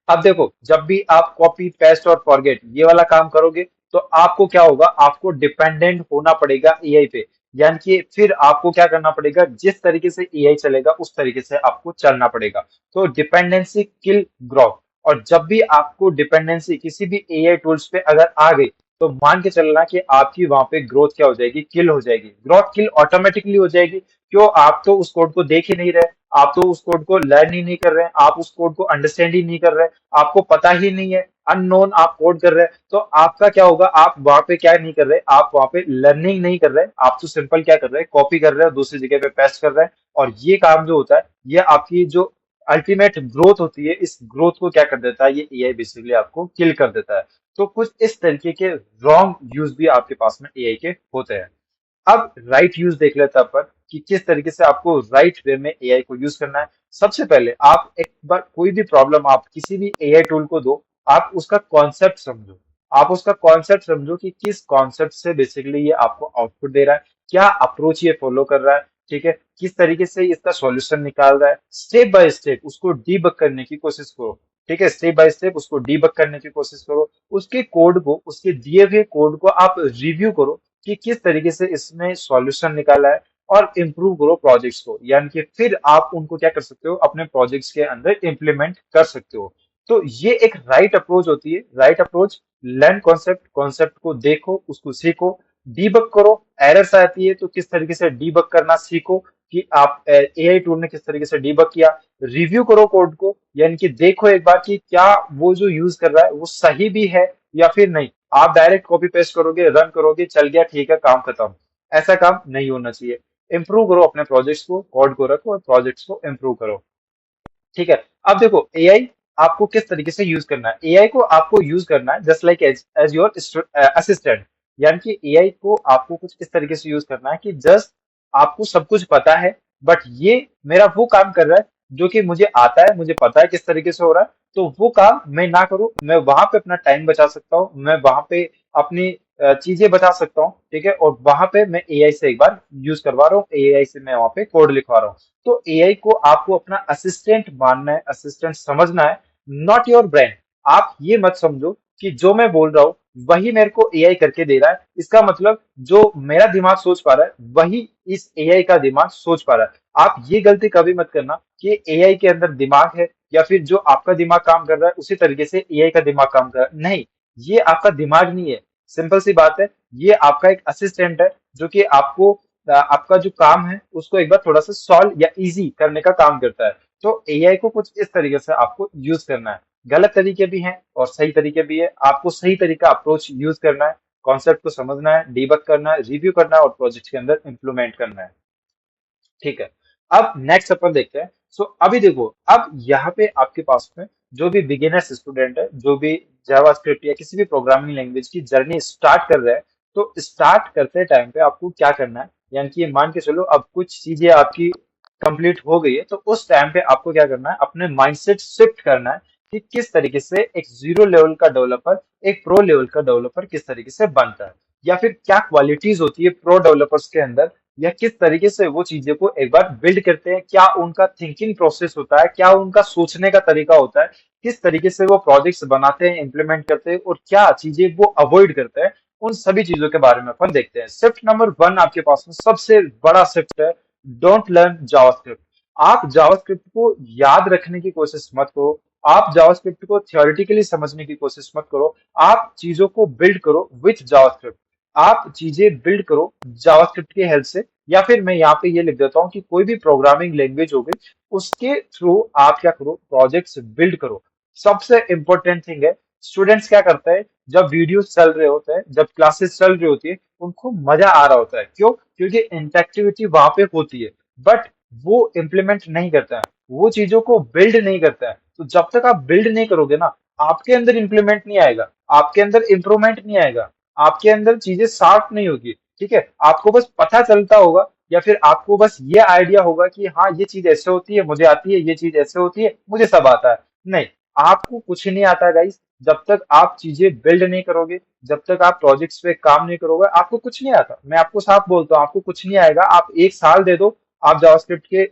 अब देखो, जब भी आप कॉपी पेस्ट और फॉरगेट ये वाला काम करोगे, तो आपको क्या होगा, आपको डिपेंडेंट होना पड़ेगा एआई पे। यानी कि फिर आपको क्या करना पड़ेगा, जिस तरीके से एआई चलेगा उस तरीके से आपको चलना पड़ेगा। तो डिपेंडेंसी किल ग्रोथ। और जब भी आपको डिपेंडेंसी किसी भी एआई टूल्स पे अगर आ गई, तो मान के चलना कि आपकी वहां पे ग्रोथ क्या हो जाएगी, किल हो जाएगी। ग्रोथ किल ऑटोमेटिकली हो जाएगी। क्यों, आप तो उस कोड को देख ही नहीं रहे, आप तो उस कोड को लर्न ही नहीं कर रहे हैं, आप उस कोड को अंडरस्टैंड ही नहीं कर रहे, आपको पता ही नहीं है, अननोन आप कोड कर रहे हैं। तो आपका क्या होगा, आप वहां पे क्या नहीं कर रहे, आप वहां पे लर्निंग नहीं कर रहे, आप तो सिंपल क्या कर रहे हैं, कॉपी कर रहे हैं, दूसरी जगह पे पेस्ट कर रहे हैं। और ये काम जो होता है, ये आपकी जो अल्टीमेट ग्रोथ होती है, इस ग्रोथ को क्या कर देता है, ये एआई बेसिकली आपको किल कर देता है। तो कुछ इस तरीके के रॉन्ग यूज भी आपके पास में एआई के होते हैं। अब राइट यूज देख लेते हैं अपन कि किस तरीके से आपको राइट वे में एआई को यूज करना है। सबसे पहले आप एक बार कोई भी प्रॉब्लम आप किसी भी एआई टूल को दो, आप उसका कॉन्सेप्ट समझो। आप उसका कॉन्सेप्ट समझो कि किस कॉन्सेप्ट से बेसिकली ये आपको आउटपुट दे रहा है, क्या अप्रोच ये फॉलो कर रहा है, ठीक है, किस तरीके से इसका सॉल्यूशन निकाल रहा है। स्टेप बाय स्टेप उसको डीबग करने की कोशिश करो। ठीक है, स्टेप बाय स्टेप उसको डीबग करने की कोशिश करो। उसके कोड को, उसके दिए हुए कोड को आप रिव्यू करो कि किस तरीके से इसमें सॉल्यूशन निकाला है और इम्प्रूव करो प्रोजेक्ट्स को, यानी कि फिर आप उनको क्या कर सकते हो, अपने प्रोजेक्ट्स के अंदर इम्प्लीमेंट कर सकते हो। तो ये एक राइट अप्रोच होती है। Right approach, learn concept, concept को देखो, उसको सीखो, डीबग करो। एरर्स आती है तो किस तरीके से डीबग करना सीखो, कि आप एआई टूल ने किस तरीके से डीबग किया। रिव्यू करो कोड को, यानी कि देखो एक बार कि क्या वो जो यूज कर रहा है वो सही भी है या फिर नहीं। आप डायरेक्ट कॉपी पेस्ट करोगे, रन करोगे, चल गया, ठीक है, काम खत्म। ऐसा काम नहीं होना चाहिए। इंप्रूव करो अपने प्रोजेक्ट्स को, कोड को रखो और प्रोजेक्ट्स को इंप्रूव करो। ठीक है। अब देखो एआई आपको किस तरीके से यूज करना है। एआई को आपको यूज करना है just like as as your assistant. यानी कि एआई को आपको कुछ इस तरीके से यूज करना है कि जस्ट आपको सब कुछ पता है, बट ये मेरा वो काम कर रहा है जो कि मुझे आता है, मुझे पता है किस तरीके से हो रहा है। तो वो काम मैं ना करूं, मैं वहां पे अपना टाइम बचा सकता हूँ, मैं वहां पे अपनी चीजें बचा सकता हूँ। ठीक है। और वहां पे मैं एआई से एक बार यूज करवा रहा हूँ, एआई से मैं वहां पे कोड लिखवा रहा हूँ। तो एआई को आपको अपना असिस्टेंट मानना है, असिस्टेंट समझना है, नॉट योर ब्रेन। आप ये मत समझो कि जो मैं बोल रहा हूँ वही मेरे को एआई करके दे रहा है। इसका मतलब जो मेरा दिमाग सोच पा रहा है वही इस एआई का दिमाग सोच पा रहा है। आप ये गलती कभी मत करना कि एआई के अंदर दिमाग है, या फिर जो आपका दिमाग काम कर रहा है उसी तरीके से एआई का दिमाग काम कर रहा है। नहीं, ये आपका दिमाग नहीं है। सिंपल सी बात है, ये आपका एक असिस्टेंट है जो कि आपको आपका जो काम है उसको एक बार थोड़ा सा सॉल्व या इजी करने का काम करता है। तो एआई को कुछ इस तरीके से आपको यूज करना है। गलत तरीके भी हैं और सही तरीके भी है। आपको सही तरीका अप्रोच यूज करना है, कॉन्सेप्ट को समझना है, डीबग करना है, रिव्यू करना है और प्रोजेक्ट के अंदर इंप्लीमेंट करना है। ठीक है। अब नेक्स्ट अपन देखते हैं। सो अभी देखो, अब यहाँ पे आपके पास में जो भी बिगिनर्स स्टूडेंट है, जो भी जावास्क्रिप्ट या किसी भी प्रोग्रामिंग लैंग्वेज की जर्नी स्टार्ट कर रहे हैं, तो स्टार्ट करते टाइम पे आपको क्या करना है, यानी कि ये मान के चलो अब कुछ चीजें आपकी कंप्लीट हो गई है, तो उस टाइम पे आपको क्या करना है, अपने माइंडसेट शिफ्ट करना है कि किस तरीके से एक जीरो लेवल का डेवलपर एक प्रो लेवल का डेवलपर किस तरीके से बनता है, या फिर क्या क्वालिटीज होती है प्रो डेवलपर्स के अंदर, या किस तरीके से वो चीजें को एक बार बिल्ड करते हैं, क्या उनका थिंकिंग प्रोसेस होता है, क्या उनका सोचने का तरीका होता है, किस तरीके से वो प्रोजेक्ट्स बनाते हैं, इंप्लीमेंट करते हैं, और क्या चीजें वो अवॉइड करते हैं। उन सभी चीजों के बारे में अपन देखते हैं। शिफ्ट नंबर 1 आपके पास में सबसे बड़ा शिफ्ट है, डोंट लर्न जावास्क्रिप्ट। आप जावास्क्रिप्ट को याद रखने की कोशिश मत करो, आप जावास्क्रिप्ट को थियोरेटिकली समझने की कोशिश मत करो। आप चीजों को बिल्ड करो विथ जावास्क्रिप्ट। आप चीजें बिल्ड करो जावास्क्रिप्ट की हेल्प से, या फिर मैं यहाँ पे ये लिख देता हूँ कि कोई भी प्रोग्रामिंग लैंग्वेज हो गई उसके थ्रू आप क्या करो, प्रोजेक्ट्स बिल्ड करो। सबसे इंपॉर्टेंट थिंग है, स्टूडेंट्स क्या करते हैं, जब वीडियोस चल रहे होते हैं, जब क्लासेस चल रही होती है, उनको मजा आ रहा होता है। क्यों? क्योंकि इंटरेक्टिविटी वहां पे होती है, बट वो इम्प्लीमेंट नहीं करता है, वो चीजों को बिल्ड नहीं करता है। तो जब तक आप बिल्ड नहीं करोगे ना, आपके अंदर इंप्लीमेंट नहीं आएगा, आपके अंदर इंप्रूवमेंट नहीं आएगा, आपके अंदर चीजें साफ नहीं होगी। ठीक है। आपको बस पता चलता होगा, या फिर आपको बस ये आइडिया होगा कि हाँ ये चीज ऐसे होती है, मुझे आती है, ये चीज ऐसे होती है, मुझे सब आता है। नहीं, आपको कुछ नहीं आता गाइस। जब तक आप चीजें बिल्ड नहीं करोगे, जब तक आप प्रोजेक्ट्स पे काम नहीं करोगे, आपको कुछ नहीं आता। मैं आपको साफ बोलता हूँ, आपको कुछ नहीं आएगा। आप एक साल दे दो, आप जावास्क्रिप्ट के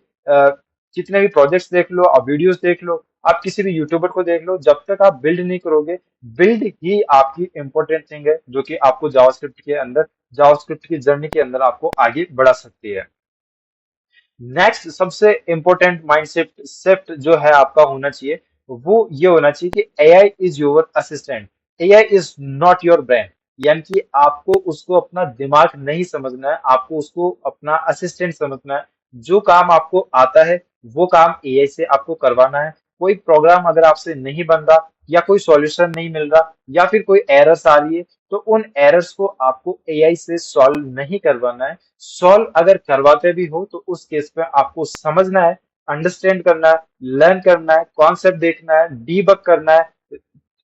जितने भी प्रोजेक्ट्स देख लो, आप वीडियोस देख लो, आप किसी भी यूट्यूबर को देख लो, जब तक आप बिल्ड नहीं करोगे, बिल्ड ही आपकी इंपॉर्टेंट थिंग है जो कि आपको जावास्क्रिप्ट के अंदर, जावास्क्रिप्ट की जर्नी के अंदर आपको आगे बढ़ा सकती है। नेक्स्ट सबसे इंपॉर्टेंट माइंडसेट शिफ्ट जो है आपका होना चाहिए, वो ये होना चाहिए कि AI is your assistant, AI is not your brain. यानी कि आपको उसको अपना दिमाग नहीं समझना है, आपको उसको अपना असिस्टेंट समझना है। जो काम आपको आता है वो काम एआई से आपको करवाना है। कोई प्रोग्राम अगर आपसे नहीं बन रहा, या कोई सॉल्यूशन नहीं मिल रहा, या फिर कोई एरर्स आ रही है, तो उन एरर्स को आपको एआई से सॉल्व नहीं करवाना है। सॉल्व अगर करवाते भी हो तो उस केस पे आपको समझना है, अंडरस्टैंड करना है, लर्न करना है, कॉन्सेप्ट देखना है, डीबग करना है,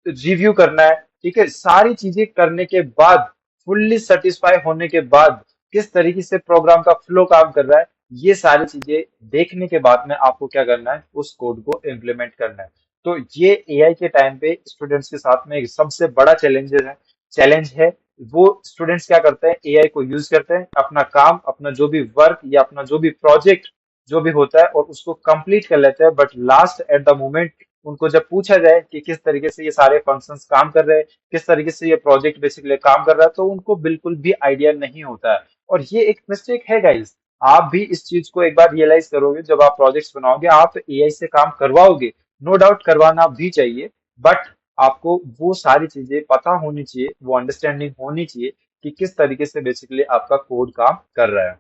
रिव्यू करना है। ठीक है। सारी चीजें करने के बाद, फुल्ली सेटिस्फाई होने के बाद, किस तरीके से प्रोग्राम का फ्लो काम कर रहा है, ये सारी चीजें देखने के बाद में आपको क्या करना है, उस कोड को इम्प्लीमेंट करना है। तो ये एआई के टाइम पे स्टूडेंट्स के साथ में एक सबसे बड़ा चैलेंज है। वो स्टूडेंट्स क्या करते हैं, एआई को यूज करते हैं, अपना काम, अपना जो भी वर्क या अपना जो भी प्रोजेक्ट जो भी होता है, और उसको कंप्लीट कर लेते हैं। But last at the moment उनको जब पूछा जाए कि किस तरीके से ये सारे फंक्शंस काम कर रहे हैं, किस तरीके से ये प्रोजेक्ट बेसिकली काम कर रहा है, तो उनको बिल्कुल भी आइडिया नहीं होता है। और ये एक मिस्टेक है गाइस। आप भी इस चीज को एक बार रियलाइज करोगे जब आप प्रोजेक्ट्स बनाओगे, आप एआई से काम करवाओगे, नो डाउट करवाना भी चाहिए, बट आपको वो सारी चीजें पता होनी चाहिए, वो अंडरस्टैंडिंग होनी चाहिए कि किस तरीके से बेसिकली आपका कोड काम कर रहा है।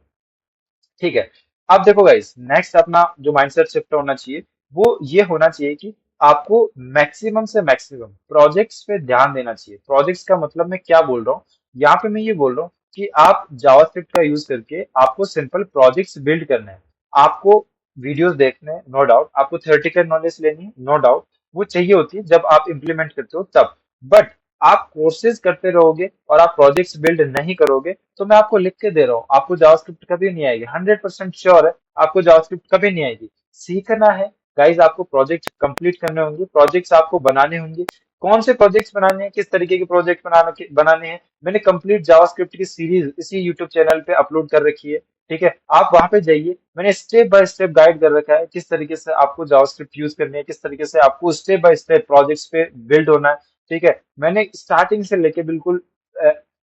ठीक है। अब देखो गाइस, नेक्स्ट अपना जो माइंडसेट शिफ्ट होना चाहिए वो ये होना चाहिए कि आपको मैक्सिमम से मैक्सिमम प्रोजेक्ट्स पे ध्यान देना चाहिए। प्रोजेक्ट्स का मतलब मैं क्या बोल रहा हूँ, यहाँ पे मैं ये बोल रहा हूँ कि आप जावास्क्रिप्ट का यूज करके आपको सिंपल प्रोजेक्ट्स बिल्ड करने हैं। आपको वीडियोस देखने हैं, नो डाउट, आपको थ्योरेटिकल नॉलेज लेनी है, नो डाउट, वो चाहिए होती है जब आप इम्प्लीमेंट करते हो तब। बट आप कोर्सेज करते रहोगे और आप प्रोजेक्ट्स बिल्ड नहीं करोगे, तो मैं आपको लिख के दे रहा हूँ, आपको जावास्क्रिप्ट कभी नहीं आएगी, 100% श्योर है, आपको जावास्क्रिप्ट कभी नहीं आएगी। सीखना है गाइज, आपको प्रोजेक्ट कंप्लीट करने होंगे, प्रोजेक्ट्स आपको बनाने होंगे। कौन से प्रोजेक्ट्स बनाने हैं, किस तरीके के प्रोजेक्ट बनाने हैं, मैंने कंप्लीट जावास्क्रिप्ट की सीरीज इसी यूट्यूब चैनल पे अपलोड कर रखी है। ठीक है, आप वहां पे जाइए, मैंने स्टेप बाय स्टेप गाइड कर रखा है किस तरीके से आपको जावास्क्रिप्ट यूज करनी है, किस तरीके से आपको स्टेप बाय स्टेप प्रोजेक्ट्स पे बिल्ड होना है। ठीक है, मैंने स्टार्टिंग से लेके बिल्कुल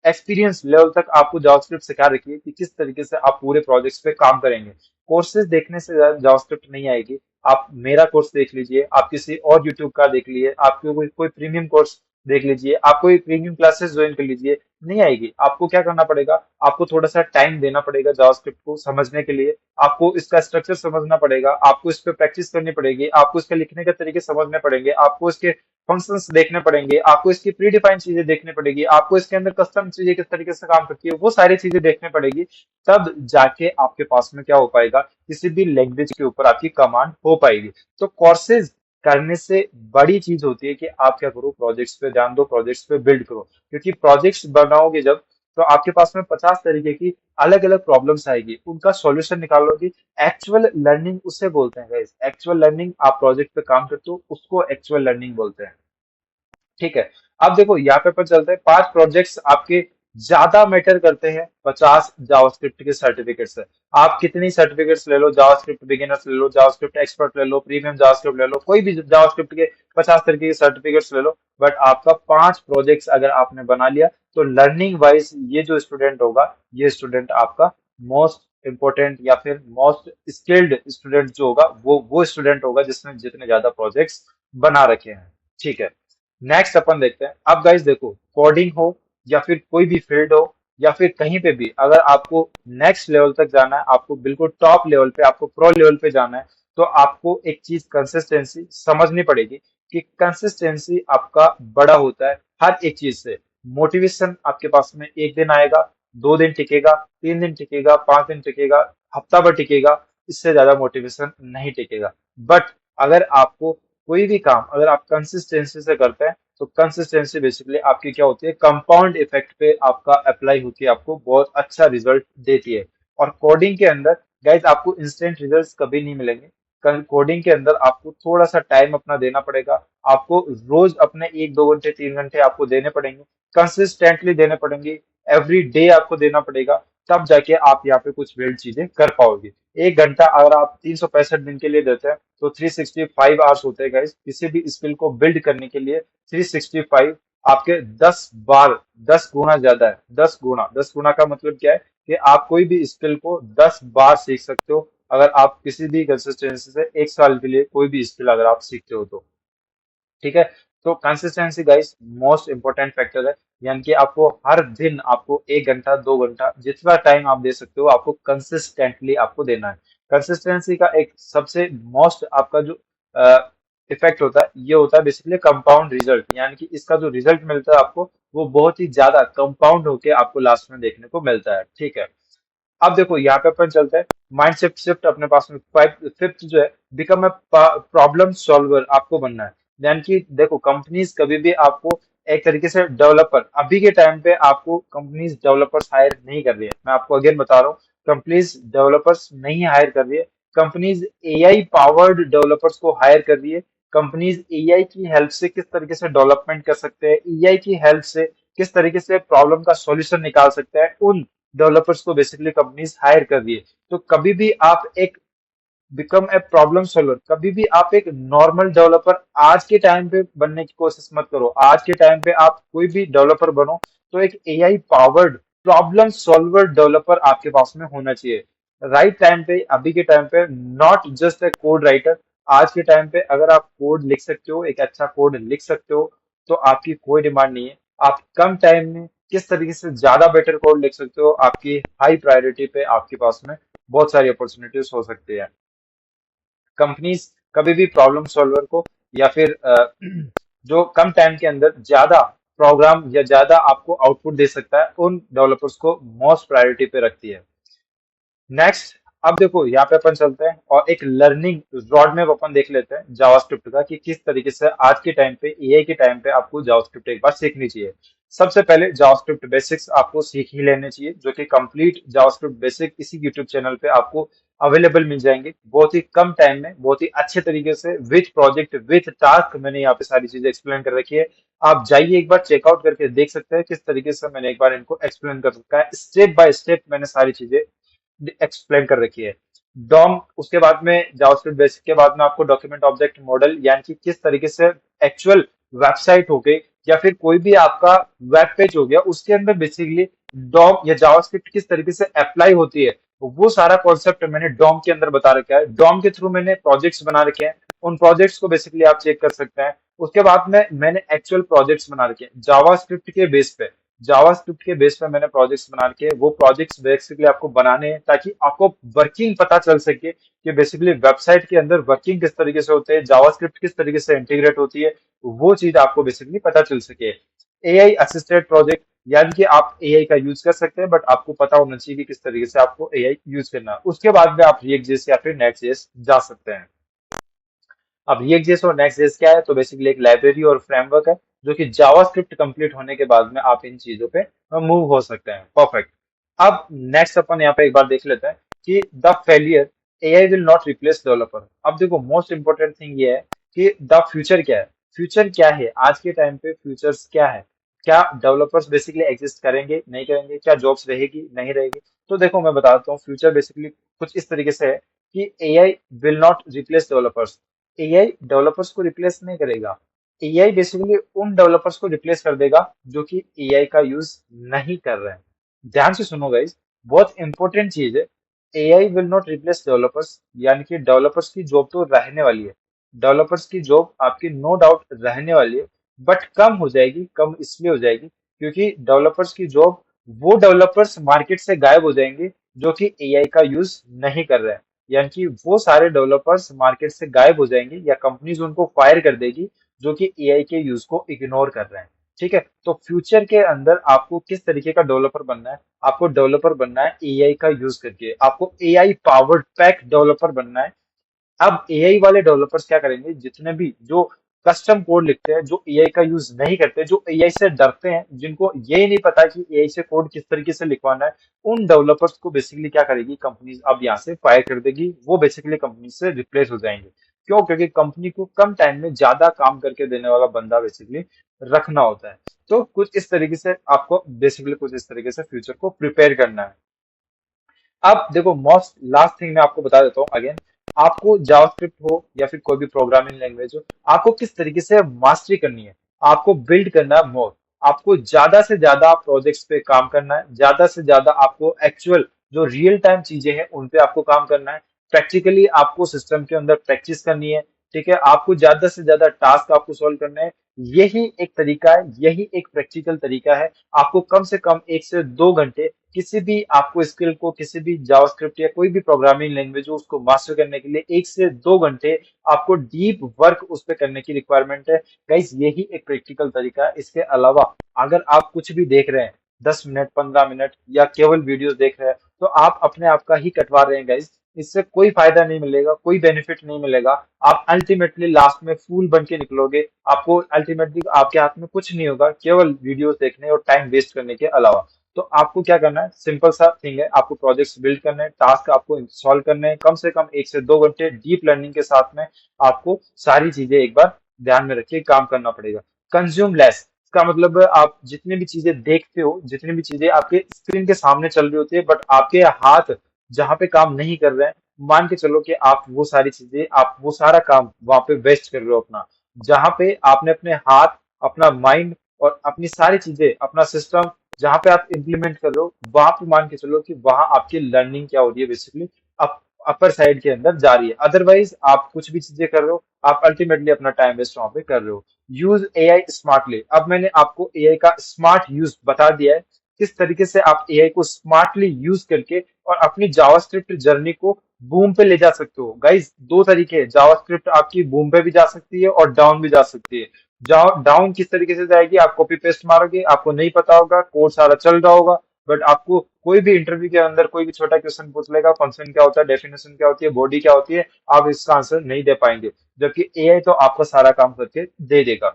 एक्सपीरियंस लेवल तक आपको जावास्क्रिप्ट सिखा रखी है कि किस तरीके से आप पूरे प्रोजेक्ट्स पे काम करेंगे। कोर्सेज देखने से जावास्क्रिप्ट नहीं आएगी। आप मेरा कोर्स देख लीजिए, आप किसी और यूट्यूब का देख लीजिए, आपको कोई प्रीमियम कोर्स देख लीजिए, आप कोई प्रीमियम क्लासेस ज्वाइन कर लीजिए, नहीं आएगी। आपको क्या करना पड़ेगा, आपको थोड़ा सा टाइम देना पड़ेगा जावास्क्रिप्ट को समझने के लिए, आपको इसका स्ट्रक्चर समझना पड़ेगा, आपको इस पे प्रैक्टिस करनी पड़ेगी, आपको इसके लिखने के तरीके समझने पड़ेंगे, आपको इसके फंक्शंस देखने पड़ेंगे, आपको इसकी प्री डिफाइंड चीजें देखनी पड़ेगी, आपको इसके अंदर कस्टम चीजें किस तरीके से काम करती है वो सारी चीजें देखनी पड़ेगी। तब जाके आपके पास में क्या हो पाएगा, किसी भी लैंग्वेज के ऊपर आपकी कमांड हो पाएगी। तो कोर्सेज करने से बड़ी चीज होती है कि आप क्या करो, प्रोजेक्ट्स पे ध्यान दो, प्रोजेक्ट्स पे बिल्ड करो, क्योंकि प्रोजेक्ट्स बनाओगे जब, तो आपके पास में 50 तरीके की अलग अलग प्रॉब्लम्स आएगी, उनका सॉल्यूशन निकालोगी। एक्चुअल लर्निंग उसे बोलते हैं गाइस, एक्चुअल लर्निंग, आप प्रोजेक्ट पे काम करते हो उसको एक्चुअल लर्निंग बोलते हैं। ठीक है। अब देखो यहाँ पे पर चलते हैं, 5 प्रोजेक्ट्स आपके ज्यादा मैटर करते हैं 50 जावास्क्रिप्ट के सर्टिफिकेट से। आप कितनी सर्टिफिकेट्स ले लो, जावास्क्रिप्ट बिगिनर्स ले लो, जावास्क्रिप्ट एक्सपर्ट ले लो, प्रीमियम जावास्क्रिप्ट ले लो, कोई भी जावास्क्रिप्ट के 50 तरीके के सर्टिफिकेट्स ले लो, बट आपका 5 प्रोजेक्ट्स अगर आपने बना लिया, तो लर्निंग वाइज ये जो स्टूडेंट होगा, ये स्टूडेंट आपका मोस्ट इंपॉर्टेंट या फिर मोस्ट स्किल्ड स्टूडेंट जो होगा, वो स्टूडेंट होगा जिसने जितने ज्यादा प्रोजेक्ट्स बना रखे हैं। ठीक है। नेक्स्ट अपन देखते हैं। अब गाइस देखो, कोडिंग हो या फिर कोई भी फील्ड हो या फिर कहीं पे भी, अगर आपको नेक्स्ट लेवल तक जाना है, आपको बिल्कुल टॉप लेवल पे, आपको प्रो लेवल पे जाना है, तो आपको एक चीज कंसिस्टेंसी समझनी पड़ेगी कि कंसिस्टेंसी आपका बड़ा होता है हर एक चीज से। मोटिवेशन आपके पास में एक दिन आएगा, 2 दिन टिकेगा, 3 दिन टिकेगा, 5 दिन टिकेगा, हफ्ता भर टिकेगा, इससे ज्यादा मोटिवेशन नहीं टिकेगा। बट अगर आपको कोई भी काम अगर आप कंसिस्टेंसी से करते हैं, तो कंसिस्टेंसी बेसिकली आपकी क्या होती है, कंपाउंड इफेक्ट पे आपका अप्लाई होती है, आपको बहुत अच्छा रिजल्ट देती है। और कोडिंग के अंदर गाइज आपको इंस्टेंट रिजल्ट्स कभी नहीं मिलेंगे। कोडिंग के अंदर आपको थोड़ा सा टाइम अपना देना पड़ेगा, आपको रोज अपने 1 2 घंटे 3 घंटे आपको देने पड़ेंगे, कंसिस्टेंटली देने पड़ेंगे, एवरी डे आपको देना पड़ेगा, तब जाके आप यहाँ पे कुछ बिल्ड चीजें कर पाओगे। 1 घंटा अगर आप 365 दिन के लिए देते हैं, तो 365 आवर्स होते हैं गाइस किसी भी स्किल को बिल्ड करने के लिए। 365 आपके 10 बार, 10 गुना ज्यादा है, 10 गुना। 10 गुना का मतलब क्या है कि आप कोई भी स्किल को 10 बार सीख सकते हो, अगर आप किसी भी कंसिस्टेंसी से 1 साल के लिए कोई भी स्किल अगर आप सीखते हो तो। ठीक है। तो consistency guys most important factor है, यानी कि आपको हर दिन आपको 1 घंटा 2 घंटा जितना टाइम आप दे सकते हो, आपको कंसिस्टेंटली आपको देना है। कंसिस्टेंसी का एक सबसे मोस्ट आपका जो इफेक्ट होता है, ये होता है बेसिकली कंपाउंड रिजल्ट, यानी कि इसका जो रिजल्ट मिलता है आपको, वो बहुत ही ज्यादा कंपाउंड होके आपको लास्ट में देखने को मिलता है। ठीक है। अब देखो यहाँ पे अपन चलते हैं, माइंड शिफ्ट शिफ्ट अपने पास में, फिफ्थ जो है, बिकम ए प्रॉब्लम सॉल्वर आपको बनना है। यानी कि देखो, कंपनीज कभी भी आपको एक तरीके से डेवलपर, अभी के टाइम पे आपको कंपनीज डेवलपर्स हायर नहीं कर रही है, मैं आपको अगेन बता रहा हूँ, कंपनीज डेवलपर्स नहीं हायर कर रही है, कंपनीज एआई पावर्ड डेवलपर्स को हायर कर रही है। कंपनीज एआई की हेल्प से किस तरीके से डेवलपमेंट कर सकते हैं, एआई की हेल्प से किस तरीके से प्रॉब्लम का सॉल्यूशन निकाल सकते हैं, उन डेवलपर्स को बेसिकली कंपनीज हायर कर रही है। तो कभी भी आप एक बिकम ए प्रॉब्लम सॉल्वर, कभी भी आप एक नॉर्मल डेवलपर आज के टाइम पे बनने की कोशिश मत करो। आज के टाइम पे आप कोई भी डेवलपर बनो, तो एक AI powered problem solver developer आपके पास में होना चाहिए। राइट टाइम पे, अभी के टाइम पे, not just a code writer. आज के टाइम पे अगर आप कोड लिख सकते हो, एक अच्छा कोड लिख सकते हो, तो आपकी कोई डिमांड नहीं है। आप कम टाइम में किस तरीके से ज्यादा बेटर कोड लिख सकते हो, आपकी हाई प्रायोरिटी पे आपके पास में बहुत सारी अपॉर्चुनिटीज हो सकती है। कंपनीज कभी भी प्रॉब्लम सॉल्वर को या फिर जो कम टाइम के अंदर ज्यादा प्रोग्राम या ज्यादा आपको आउटपुट दे सकता है, उन डेवलपर्स को मोस्ट प्रायोरिटी पे रखती है। नेक्स्ट, अब देखो यहाँ पे अपन चलते हैं और एक लर्निंग रोड मैप अपन देख लेते हैं जावास्क्रिप्ट का, कि किस तरीके से आज के टाइम पे, एआई के टाइम पे आपको जावास्क्रिप्ट एक बार सीखनी चाहिए। सबसे पहले जावास्क्रिप्ट बेसिक्स आपको सीख ही लेने चाहिए, जो कि कंप्लीट जावास्क्रिप्ट बेसिक इसी यूट्यूब चैनल पे आपको अवेलेबल मिल जाएंगे, बहुत ही कम टाइम में, बहुत ही अच्छे तरीके से, विथ प्रोजेक्ट विथ टास्क मैंने यहाँ पे सारी चीजें एक्सप्लेन कर रखी है। आप जाइए एक बार चेकआउट करके देख सकते हैं किस तरीके से मैंने एक बार इनको एक्सप्लेन कर रखा है, स्टेप बाय स्टेप मैंने सारी चीजें एक्सप्लेन कर रखी है। डॉम, उसके बाद में जावास्क्रिप्ट बेसिक के बाद में आपको डॉक्यूमेंट ऑब्जेक्ट मॉडल, यानी कि किस तरीके से एक्चुअल वेबसाइट हो गई या फिर कोई भी आपका वेब पेज हो गया, उसके अंदर बेसिकली डॉम या जावास्क्रिप्ट किस तरीके से अप्लाई होती है, वो सारा कॉन्सेप्ट मैंने डॉम के अंदर बता रखा है। डॉम के थ्रू मैंने प्रोजेक्ट्स बना रखे हैं, उन प्रोजेक्ट्स को बेसिकली आप चेक कर सकते हैं। उसके बाद में मैंने एक्चुअल प्रोजेक्ट्स बना रखे हैं जावास्क्रिप्ट के बेस पे। जावास्क्रिप्ट के बेस पे मैंने प्रोजेक्ट्स बना के, वो प्रोजेक्ट्स बेसिकली आपको बनाने हैं ताकि आपको वर्किंग पता चल सके कि बेसिकली वेबसाइट के अंदर वर्किंग किस तरीके से होते हैं, जावास्क्रिप्ट किस तरीके से इंटीग्रेट होती है, वो चीज आपको बेसिकली पता चल सके। एआई असिस्टेड प्रोजेक्ट, यानी कि आप एआई का यूज कर सकते हैं, बट आपको पता होना चाहिए कि किस तरीके से आपको एआई यूज करना है। उसके बाद में आप रिएक्ट जेएस या फिर नेक्स्ट जेएस जा सकते हैं। अब React.js और Next.js क्या है, तो बेसिकली एक लाइब्रेरी और फ्रेमवर्क है, जो कि जावास्क्रिप्ट कंप्लीट होने के बाद में आप इन चीजों पे मूव हो सकते हैं। परफेक्ट। अब नेक्स्ट अपन यहाँ पे एक बार देख लेते हैं कि the failure, AI will not replace developer. अब देखो मोस्ट इंपॉर्टेंट थिंग ये है कि द फ्यूचर क्या है। फ्यूचर क्या है आज के टाइम पे, फ्यूचर्स क्या है, क्या डेवलपर्स बेसिकली एग्जिस्ट करेंगे नहीं करेंगे, क्या जॉब्स रहेगी नहीं रहेगी। तो देखो मैं बताता हूँ, फ्यूचर बेसिकली कुछ इस तरीके से है कि AI will not replace developers. AI developers को रिप्लेस नहीं करेगा। एआई बेसिकली उन डेवलपर्स को रिप्लेस कर देगा जो कि एआई का यूज नहीं कर रहे हैं। ध्यान से सुनो गाइस, बहुत इंपॉर्टेंट चीज है। AI will not replace developers, यानी कि डेवलपर्स की जॉब तो रहने वाली है। डेवलपर्स की जॉब आपकी नो डाउट रहने वाली है, बट कम हो जाएगी। कम इसलिए हो जाएगी क्योंकि डेवलपर्स की जॉब, वो डेवलपर्स मार्केट से गायब हो जाएंगे जो कि एआई का यूज नहीं कर रहे हैं। यानी कि वो सारे डेवलपर्स मार्केट से गायब हो जाएंगे या कंपनीज उनको फायर कर देगी जो कि एआई के यूज को इग्नोर कर रहे हैं। ठीक है, तो फ्यूचर के अंदर आपको किस तरीके का डेवलपर बनना है, आपको डेवलपर बनना है एआई का यूज करके, आपको एआई पावर्ड पैक डेवलपर बनना है। अब एआई वाले डेवलपर्स क्या करेंगे, जितने भी जो कस्टम कोड लिखते हैं, जो एआई का यूज नहीं करते, जो एआई से डरते हैं, जिनको ये नहीं पता कि एआई से कोड किस तरीके से लिखवाना है, उन डेवलपर्स को बेसिकली क्या करेगी कंपनीज, अब यहाँ से फायर कर देगी। वो बेसिकली कंपनी से रिप्लेस हो जाएंगे। क्यों? क्योंकि कंपनी को कम टाइम में ज्यादा काम करके देने वाला बंदा बेसिकली रखना होता है। तो कुछ इस तरीके से आपको बेसिकली कुछ इस तरीके से फ्यूचर को प्रिपेयर करना है। अब देखो मोस्ट लास्ट थिंग मैं आपको बता देता हूँ अगेन, आपको जावास्क्रिप्ट हो या फिर कोई भी प्रोग्रामिंग लैंग्वेज हो, आपको किस तरीके से मास्टरी करनी है, आपको बिल्ड करना है मोर। आपको ज्यादा से ज्यादा प्रोजेक्ट्स पे काम करना है, ज्यादा से ज्यादा आपको एक्चुअल जो रियल टाइम चीजें हैं उन पे आपको काम करना है। प्रैक्टिकली आपको सिस्टम के अंदर प्रैक्टिस करनी है। ठीक है, आपको ज्यादा से ज्यादा टास्क आपको सॉल्व करना है। यही एक तरीका है, यही एक प्रैक्टिकल तरीका है। आपको कम से कम 1 से 2 घंटे किसी भी आपको स्किल को, किसी भी जावास्क्रिप्ट या कोई भी प्रोग्रामिंग लैंग्वेज हो उसको मास्टर करने के लिए 1 से 2 घंटे आपको डीप वर्क उस पर करने की रिक्वायरमेंट है। गाइस यही एक प्रैक्टिकल तरीका है। इसके अलावा अगर आप कुछ भी देख रहे हैं, 10 मिनट 15 मिनट या केवल वीडियोस देख रहे हैं, तो आप अपने आप का ही कटवा रहे हैं गाइस। इससे कोई फायदा नहीं मिलेगा, कोई बेनिफिट नहीं मिलेगा। आप अल्टीमेटली लास्ट में फूल बन के निकलोगे। आपको अल्टीमेटली आपके हाथ में कुछ नहीं होगा, केवल वीडियोस देखने और टाइम वेस्ट करने के अलावा। तो आपको क्या करना है, सिंपल सा थिंग है, आपको प्रोजेक्ट्स बिल्ड करने हैं, टास्क आपको सॉल्व करने हैं, कम से कम 1 से 2 घंटे डीप लर्निंग के साथ में आपको सारी चीजें एक बार ध्यान में रखिए, काम करना पड़ेगा। कंज्यूम लेस, इसका मतलब है आप जितनी भी चीजें देखते हो, जितनी भी चीजें आपके स्क्रीन के सामने चल रही होती है, बट आपके हाथ जहां पे काम नहीं कर रहे हैं, मान के चलो कि आप वो सारी चीजें, आप वो सारा काम वहां पे वेस्ट कर रहे हो अपना, जहां पे आपने अपने हाथ, अपना माइंड और अपनी सारी चीजें, अपना सिस्टम जहाँ पे आप इम्प्लीमेंट कर रहे हो वहां पे मान के चलो कि वहां आपकी लर्निंग क्या हो रही है, बेसिकली अपर साइड के अंदर जा रही है। अदरवाइज आप कुछ भी चीजें कर रहे हो, आप अल्टीमेटली अपना टाइम वेस्ट वहां पे कर रहे हो। Use AI smartly. अब मैंने आपको एआई का स्मार्ट यूज बता दिया है, किस तरीके से आप एआई को स्मार्टली यूज करके और अपनी जावास्क्रिप्ट जर्नी को बूम पे ले जा सकते हो। गाइस, दो तरीके हैं, जावास्क्रिप्ट आपकी बूम पे भी जा सकती है और डाउन भी जा सकती है। डाउन किस तरीके से जाएगी, आप कॉपी पेस्ट मारोगे, आपको नहीं पता होगा, कोड सारा चल रहा होगा, बट आपको कोई भी इंटरव्यू के अंदर कोई भी छोटा क्वेश्चन पूछ लेगा, फंक्शन क्या होता है, डेफिनेशन क्या होती है, बॉडी क्या होती है, आप इसका आंसर नहीं दे पाएंगे। जबकि एआई तो आपका सारा काम करके दे देगा।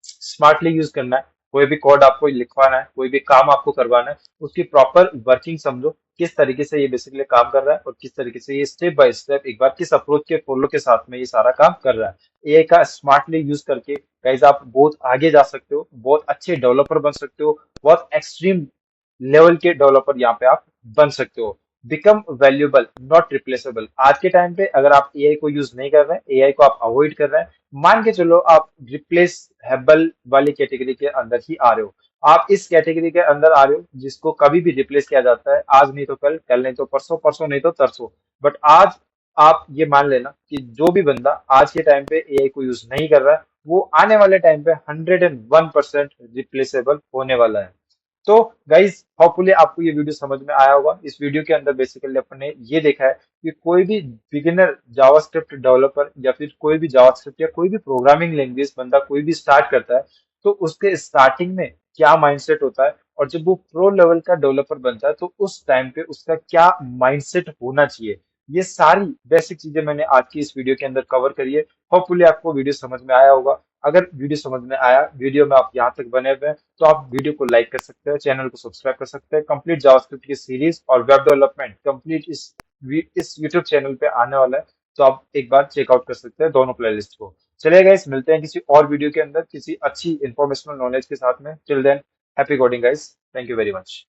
स्मार्टली यूज करना है। कोई भी कोड आपको लिखवाना है, कोई भी काम आपको करवाना है, उसकी प्रॉपर वर्किंग समझो, किस तरीके से ये बेसिकली काम कर रहा है और किस तरीके से ये स्टेप बाय स्टेप एक बार किस अप्रोच के फॉलो के साथ में ये सारा काम कर रहा है। एआई का स्मार्टली यूज करके गाइस आप बहुत आगे जा सकते हो, बहुत अच्छे डेवलपर बन सकते हो, बहुत एक्सट्रीम लेवल के डेवलपर यहाँ पे आप बन सकते हो। Become valuable not replaceable. आज के टाइम पे अगर आप एआई को यूज नहीं कर रहे हैं, एआई को आप अवॉइड कर रहे हैं, मान के चलो आप रिप्लेसेबल वाली कैटेगरी के अंदर ही आ रहे हो। आप इस कैटेगरी के अंदर आ रहे हो जिसको कभी भी रिप्लेस किया जाता है, आज नहीं तो कल, कल नहीं तो परसों, परसों नहीं तो तरसों। बट आज आप ये मान लेना कि जो भी बंदा आज के टाइम पे एआई को यूज नहीं कर रहा है, वो आने वाले टाइम पे 101% रिप्लेसेबल होने वाला है। तो गाइज, होपफुली आपको ये वीडियो समझ में आया होगा। इस वीडियो के अंदर बेसिकली अपने ये देखा है कि कोई भी बिगिनर जावास्क्रिप्ट डेवलपर या फिर कोई भी जावास्क्रिप्ट या कोई भी प्रोग्रामिंग लैंग्वेज बंदा कोई भी स्टार्ट करता है, तो उसके स्टार्टिंग में क्या माइंडसेट होता है, और जब वो प्रो लेवल का डेवलपर बनता है तो उस टाइम पे उसका क्या माइंडसेट होना चाहिए। ये सारी बेसिक चीजें मैंने आज की इस वीडियो के अंदर कवर करी है। होपफुली आपको वीडियो समझ में आया होगा। अगर वीडियो समझ में आया, वीडियो में आप यहाँ तक बने हुए हैं, तो आप वीडियो को लाइक कर सकते हैं, चैनल को सब्सक्राइब कर सकते हैं। कंप्लीट जावास्क्रिप्ट की सीरीज और वेब डेवलपमेंट कंप्लीट इस यूट्यूब चैनल पे आने वाला है, तो आप एक बार चेकआउट कर सकते हैं दोनों प्लेलिस्ट को। चलिए गाइस, मिलते हैं किसी और वीडियो के अंदर किसी अच्छी इंफॉर्मेशनल नॉलेज के साथ में। Till then, happy coding guys, thank you very much.